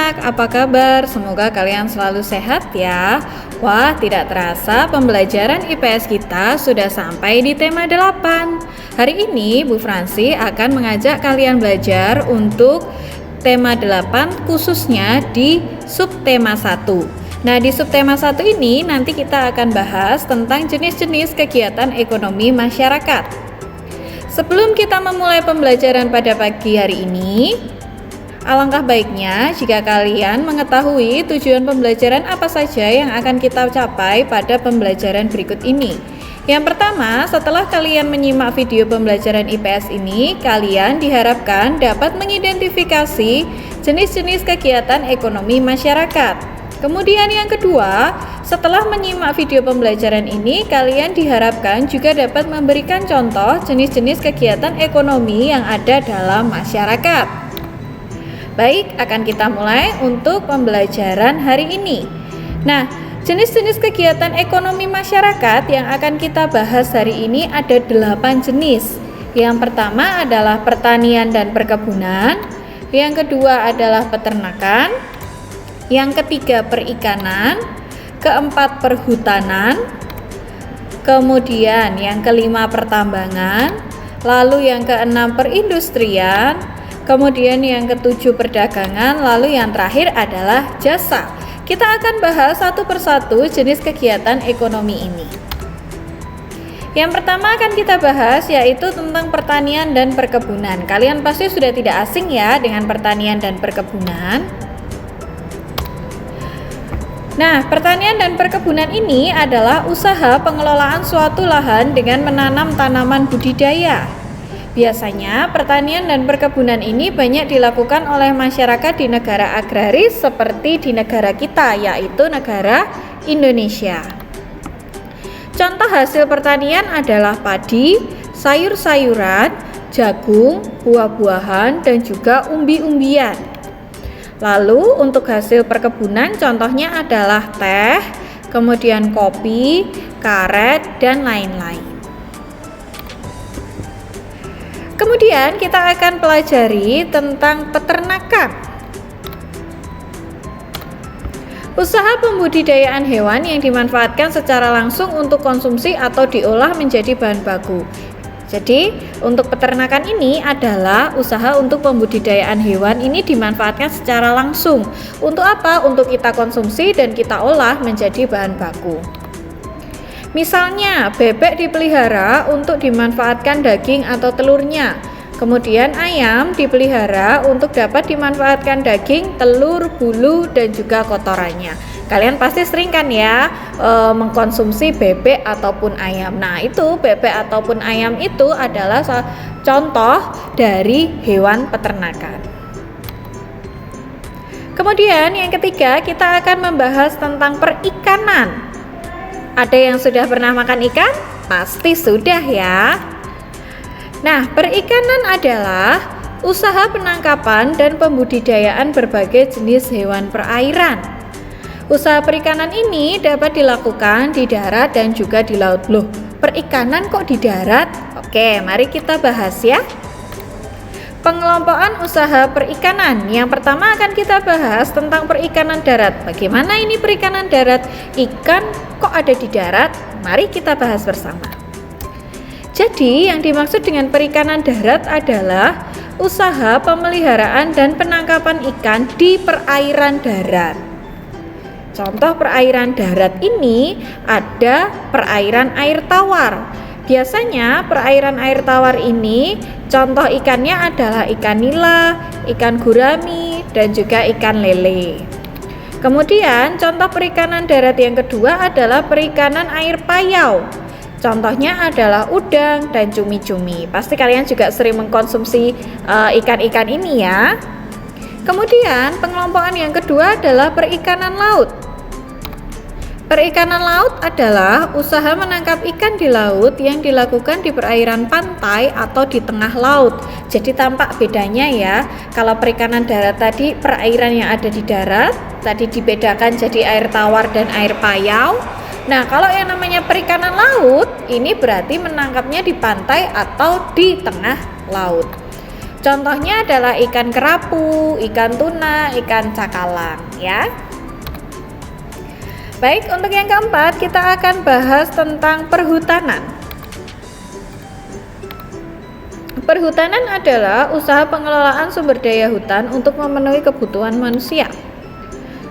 anak-anak, apa kabar? Semoga kalian selalu sehat ya. Wah, tidak terasa pembelajaran IPS kita sudah sampai di tema 8. Hari ini Bu Fransi akan mengajak kalian belajar untuk tema 8 khususnya di subtema 1. Nah, di subtema 1 ini nanti kita akan bahas tentang jenis-jenis kegiatan ekonomi masyarakat. Sebelum kita memulai pembelajaran pada pagi hari ini, alangkah baiknya jika kalian mengetahui tujuan pembelajaran apa saja yang akan kita capai pada pembelajaran berikut ini. Yang pertama, setelah kalian menyimak video pembelajaran IPS ini, kalian diharapkan dapat mengidentifikasi jenis-jenis kegiatan ekonomi masyarakat. Kemudian yang kedua, setelah menyimak video pembelajaran ini, kalian diharapkan juga dapat memberikan contoh jenis-jenis kegiatan ekonomi yang ada dalam masyarakat. Baik, akan kita mulai untuk pembelajaran hari ini. Nah, jenis-jenis kegiatan ekonomi masyarakat yang akan kita bahas hari ini ada 8 jenis. Yang pertama adalah pertanian dan perkebunan, yang kedua adalah peternakan, yang ketiga perikanan, keempat perhutanan, kemudian yang kelima pertambangan, lalu yang keenam perindustrian, kemudian yang ketujuh perdagangan, lalu yang terakhir adalah jasa. Kita akan bahas satu persatu jenis kegiatan ekonomi ini. Yang pertama akan kita bahas yaitu tentang pertanian dan perkebunan. Kalian pasti sudah tidak asing ya dengan pertanian dan perkebunan. Nah, pertanian dan perkebunan ini adalah usaha pengelolaan suatu lahan dengan menanam tanaman budidaya. Biasanya pertanian dan perkebunan ini banyak dilakukan oleh masyarakat di negara agraris seperti di negara kita, yaitu negara Indonesia. Contoh hasil pertanian adalah padi, sayur-sayuran, jagung, buah-buahan, dan juga umbi-umbian. Lalu untuk hasil perkebunan contohnya adalah teh, kemudian kopi, karet, dan lain-lain. Kemudian kita akan pelajari tentang peternakan. Usaha pembudidayaan hewan yang dimanfaatkan secara langsung untuk konsumsi atau diolah menjadi bahan baku. Jadi, untuk peternakan ini adalah usaha untuk pembudidayaan hewan ini dimanfaatkan secara langsung. Untuk apa? Untuk kita konsumsi dan kita olah menjadi bahan baku. Misalnya, bebek dipelihara untuk dimanfaatkan daging atau telurnya. Kemudian ayam dipelihara untuk dapat dimanfaatkan daging, telur, bulu, dan juga kotorannya. Kalian pasti sering kan ya mengkonsumsi bebek ataupun ayam. Nah, itu bebek ataupun ayam itu adalah contoh dari hewan peternakan. Kemudian yang ketiga, kita akan membahas tentang perikanan. Ada yang sudah pernah makan ikan? Pasti sudah ya. Nah, perikanan adalah usaha penangkapan dan pembudidayaan berbagai jenis hewan perairan. Usaha perikanan ini dapat dilakukan di darat dan juga di laut. Loh, perikanan kok di darat? Oke, mari kita bahas ya. Pengelompokan usaha perikanan. Yang pertama akan kita bahas tentang perikanan darat. Bagaimana ini perikanan darat? Ikan kok ada di darat? Mari kita bahas bersama. Jadi, yang dimaksud dengan perikanan darat adalah usaha pemeliharaan dan penangkapan ikan di perairan darat. Contoh perairan darat ini ada perairan air tawar. Biasanya perairan air tawar ini contoh ikannya adalah ikan nila, ikan gurami, dan juga ikan lele. Kemudian contoh perikanan darat yang kedua adalah perikanan air payau. Contohnya adalah udang dan cumi-cumi. Pasti kalian juga sering mengkonsumsi ikan-ikan ini ya. Kemudian pengelompokan yang kedua adalah perikanan laut. Perikanan laut adalah usaha menangkap ikan di laut yang dilakukan di perairan pantai atau di tengah laut. Jadi tampak bedanya ya. Kalau perikanan darat tadi perairan yang ada di darat, tadi dibedakan jadi air tawar dan air payau. Nah, kalau yang namanya perikanan laut, ini berarti menangkapnya di pantai atau di tengah laut. Contohnya adalah ikan kerapu, ikan tuna, ikan cakalang ya. Baik, untuk yang keempat kita akan bahas tentang perhutanan. Perhutanan adalah usaha pengelolaan sumber daya hutan untuk memenuhi kebutuhan manusia.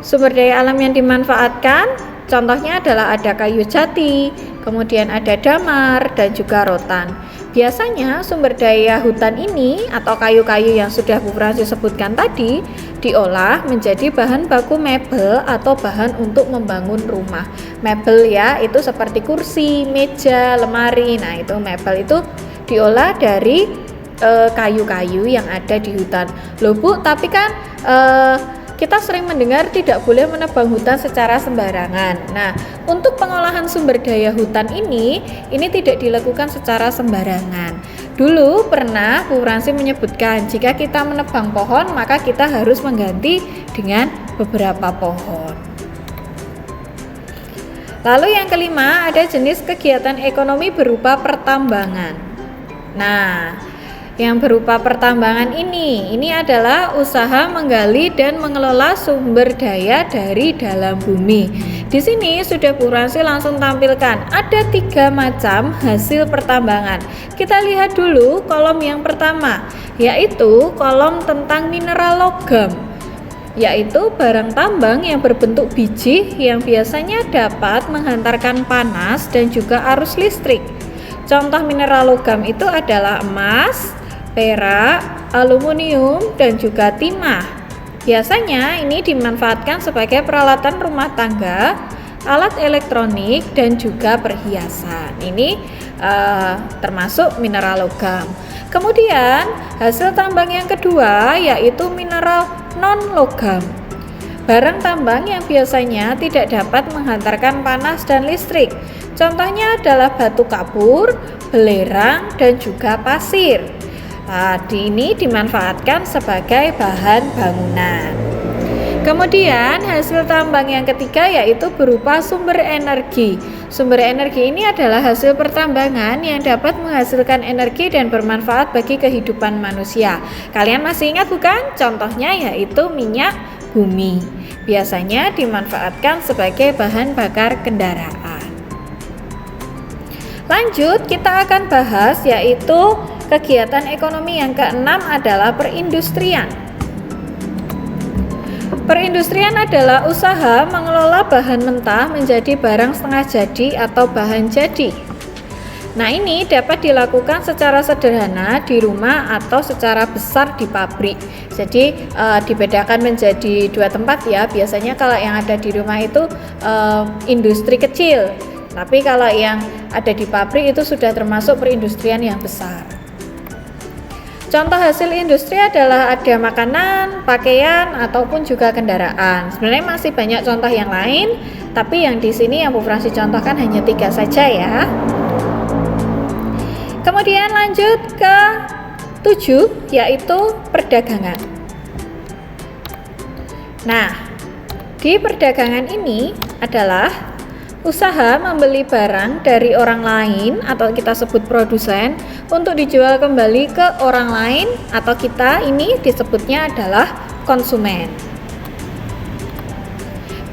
Sumber daya alam yang dimanfaatkan, contohnya adalah ada kayu jati, kemudian ada damar, dan juga rotan. Biasanya sumber daya hutan ini atau kayu-kayu yang sudah Bu Fransi sebutkan tadi diolah menjadi bahan baku mebel atau bahan untuk membangun rumah. Mebel ya, itu seperti kursi, meja, lemari. Nah, itu mebel itu diolah dari kayu-kayu yang ada di hutan. Loh Bu, tapi kan kita sering mendengar tidak boleh menebang hutan secara sembarangan. Nah, untuk pengolahan sumber daya hutan ini tidak dilakukan secara sembarangan. Dulu pernah Bu Fransi menyebutkan jika kita menebang pohon maka kita harus mengganti dengan beberapa pohon. Lalu yang kelima, ada jenis kegiatan ekonomi berupa pertambangan. Nah, yang berupa pertambangan ini adalah usaha menggali dan mengelola sumber daya dari dalam bumi. Di sini sudah Bu Fransi langsung tampilkan ada 3 macam hasil pertambangan. Kita lihat dulu kolom yang pertama, yaitu kolom tentang mineral logam, yaitu barang tambang yang berbentuk biji yang biasanya dapat menghantarkan panas dan juga arus listrik. Contoh mineral logam itu adalah emas, perak, aluminium, dan juga timah. Biasanya ini dimanfaatkan sebagai peralatan rumah tangga, alat elektronik, dan juga perhiasan. Ini termasuk mineral logam. Kemudian hasil tambang yang kedua yaitu mineral non-logam. Barang tambang yang biasanya tidak dapat menghantarkan panas dan listrik. Contohnya adalah batu kapur, belerang, dan juga pasir. Ini dimanfaatkan sebagai bahan bangunan. Kemudian hasil tambang yang ketiga yaitu berupa sumber energi. Sumber energi ini adalah hasil pertambangan yang dapat menghasilkan energi dan bermanfaat bagi kehidupan manusia. Kalian masih ingat bukan? Contohnya yaitu minyak bumi. Biasanya dimanfaatkan sebagai bahan bakar kendaraan. Lanjut, kita akan bahas yaitu kegiatan ekonomi yang keenam adalah perindustrian. Perindustrian adalah usaha mengelola bahan mentah menjadi barang setengah jadi atau bahan jadi. Nah, ini dapat dilakukan secara sederhana di rumah atau secara besar di pabrik. Jadi dibedakan menjadi 2 tempat ya. Biasanya kalau yang ada di rumah itu industri kecil. Tapi kalau yang ada di pabrik itu sudah termasuk perindustrian yang besar. Contoh hasil industri adalah ada makanan, pakaian, ataupun juga kendaraan. Sebenarnya masih banyak contoh yang lain, tapi yang di sini yang Bu Fransi contohkan hanya 3 saja ya. Kemudian lanjut ke 7, yaitu perdagangan. Nah, di perdagangan ini adalah usaha membeli barang dari orang lain atau kita sebut produsen untuk dijual kembali ke orang lain atau kita ini disebutnya adalah konsumen.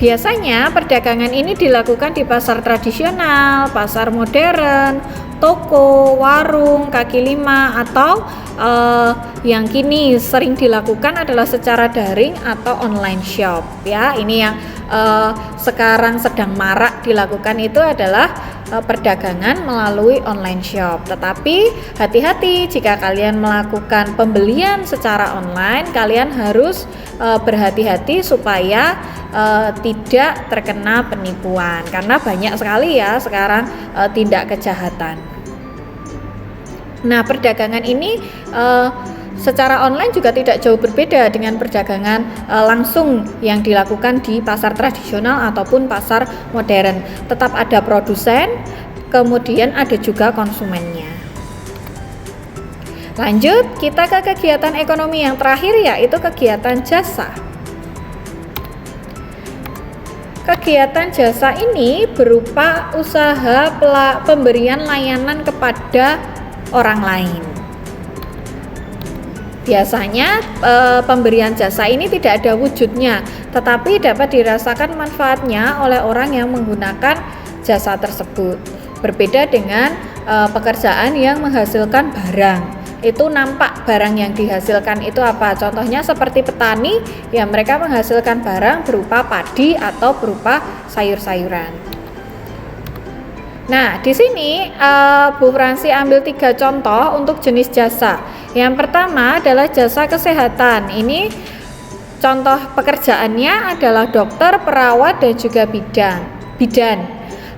Biasanya perdagangan ini dilakukan di pasar tradisional, pasar modern, toko, warung, kaki lima, atau yang kini sering dilakukan adalah secara daring atau online shop ya. Ini yang sekarang sedang marak dilakukan itu adalah perdagangan melalui online shop. Tetapi hati-hati jika kalian melakukan pembelian secara online, kalian harus berhati-hati supaya tidak terkena penipuan karena banyak sekali ya sekarang tindak kejahatan. Nah, perdagangan ini secara online juga tidak jauh berbeda dengan perdagangan langsung yang dilakukan di pasar tradisional ataupun pasar modern. Tetap ada produsen, kemudian ada juga konsumennya. Lanjut, kita ke kegiatan ekonomi yang terakhir yaitu kegiatan jasa. Kegiatan jasa ini berupa usaha pemberian layanan kepada orang lain. Biasanya pemberian jasa ini tidak ada wujudnya, tetapi dapat dirasakan manfaatnya oleh orang yang menggunakan jasa tersebut. Berbeda dengan pekerjaan yang menghasilkan barang. Itu nampak barang yang dihasilkan itu apa? Contohnya seperti petani, ya mereka menghasilkan barang berupa padi atau berupa sayur-sayuran. Nah, di sini Bu Fransi ambil 3 contoh untuk jenis jasa. Yang pertama adalah jasa kesehatan. Ini contoh pekerjaannya adalah dokter, perawat, dan juga bidan.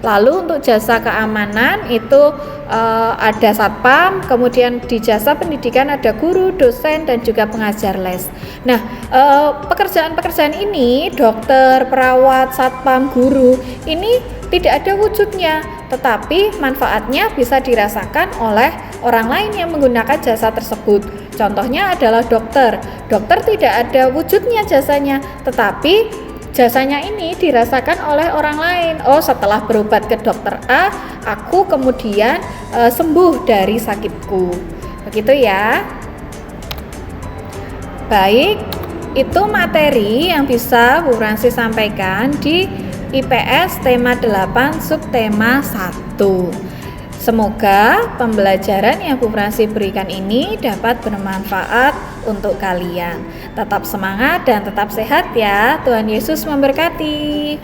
Lalu untuk jasa keamanan itu ada satpam, kemudian di jasa pendidikan ada guru, dosen, dan juga pengajar les. Nah, pekerjaan-pekerjaan ini, dokter, perawat, satpam, guru, ini tidak ada wujudnya, tetapi manfaatnya bisa dirasakan oleh orang lain yang menggunakan jasa tersebut. Contohnya adalah dokter. Dokter tidak ada wujudnya jasanya, tetapi jasanya ini dirasakan oleh orang lain. Oh, setelah berobat ke dokter A, aku kemudian sembuh dari sakitku. Begitu ya. Baik, itu materi yang bisa Bu Fransi sampaikan di IPS tema 8 subtema 1. Semoga pembelajaran yang Bu Fransi berikan ini dapat bermanfaat untuk kalian. Tetap semangat dan tetap sehat ya. Tuhan Yesus memberkati.